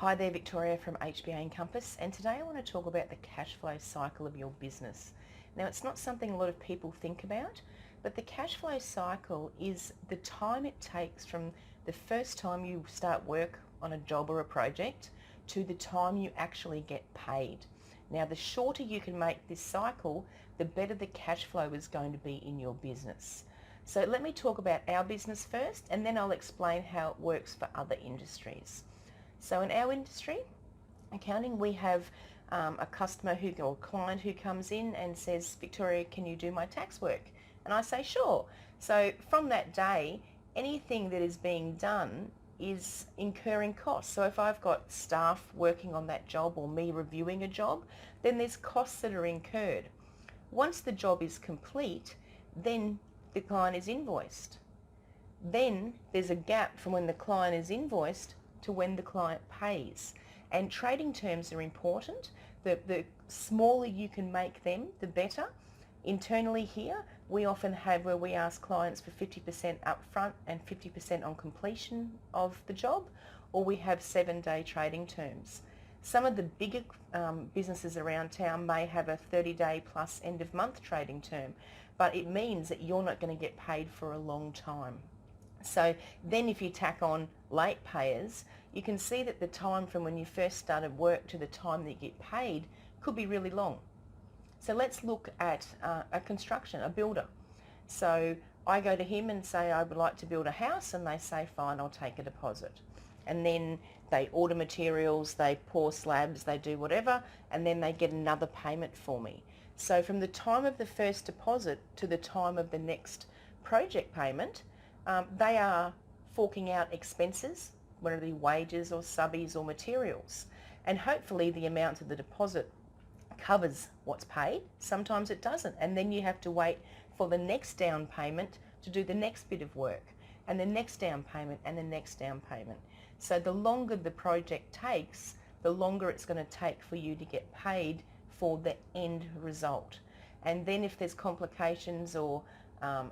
Hi there, Victoria from HBA Encompass, and today I want to talk about the cash flow cycle of your business. Now, it's not something a lot of people think about, but the cash flow cycle is the time it takes from the first time you start work on a job or a project to the time you actually get paid. Now, the shorter you can make this cycle, the better the cash flow is going to be in your business. So let me talk about our business first, and then I'll explain how it works for other industries. So in our industry, accounting, we have a customer or client who comes in and says, Victoria, can you do my tax work? And I say, sure. So from that day, anything that is being done is incurring costs. So if I've got staff working on that job or me reviewing a job, then there's costs that are incurred. Once the job is complete, then the client is invoiced. Then there's a gap from when the client is invoiced to when the client pays. And trading terms are important. The smaller you can make them, the better. Internally here, we often have where we ask clients for 50% upfront and 50% on completion of the job, or we have 7-day trading terms. Some of the bigger businesses around town may have a 30-day plus end of month trading term, but it means that you're not going to get paid for a long time. So then if you tack on late payers, you can see that the time from when you first started work to the time that you get paid could be really long. So let's look at a construction, a builder. So I go to him and say, I would like to build a house, and they say, fine, I'll take a deposit. And then they order materials, they pour slabs, they do whatever, and then they get another payment for me. So from the time of the first deposit to the time of the next project payment, they are forking out expenses, whether it be wages or subbies or materials. And hopefully the amount of the deposit covers what's paid. Sometimes it doesn't. And then you have to wait for the next down payment to do the next bit of work, and the next down payment, and the next down payment. So the longer the project takes, the longer it's going to take for you to get paid for the end result. And then if there's complications or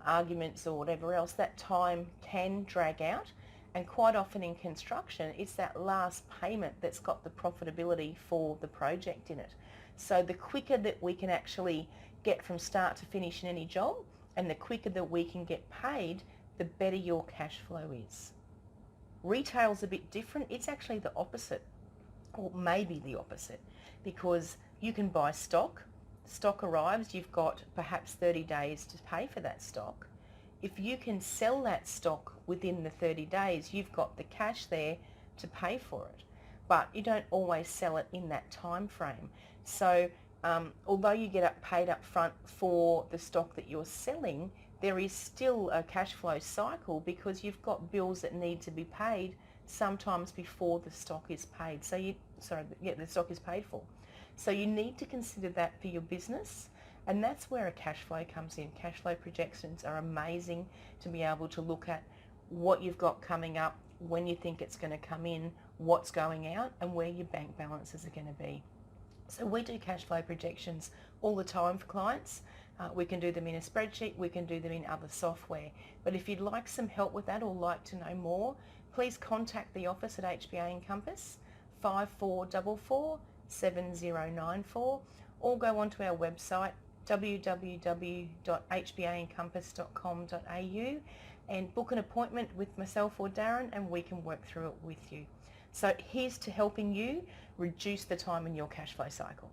arguments or whatever else, that time can drag out. And quite often in construction, it's that last payment that's got the profitability for the project in it. So the quicker that we can actually get from start to finish in any job, and the quicker that we can get paid, the better your cash flow is. Retail's a bit different. It's actually the opposite, or maybe the opposite, because you can buy stock. Stock arrives, you've got perhaps 30 days to pay for that stock. If you can sell that stock within the 30 days, you've got the cash there to pay for it. But you don't always sell it in that time frame. So although you get paid up front for the stock that you're selling, there is still a cash flow cycle because you've got bills that need to be paid sometimes before the stock is paid. The stock is paid for. So you need to consider that for your business, and that's where a cash flow comes in. Cash flow projections are amazing to be able to look at what you've got coming up, when you think it's going to come in, what's going out, and where your bank balances are going to be. So we do cash flow projections all the time for clients. We can do them in a spreadsheet, we can do them in other software. But if you'd like some help with that or like to know more, please contact the office at HBA Encompass, 5444 7094, or go onto our website www.hbaencompass.com.au and book an appointment with myself or Darren, and we can work through it with you. So here's to helping you reduce the time in your cash flow cycle.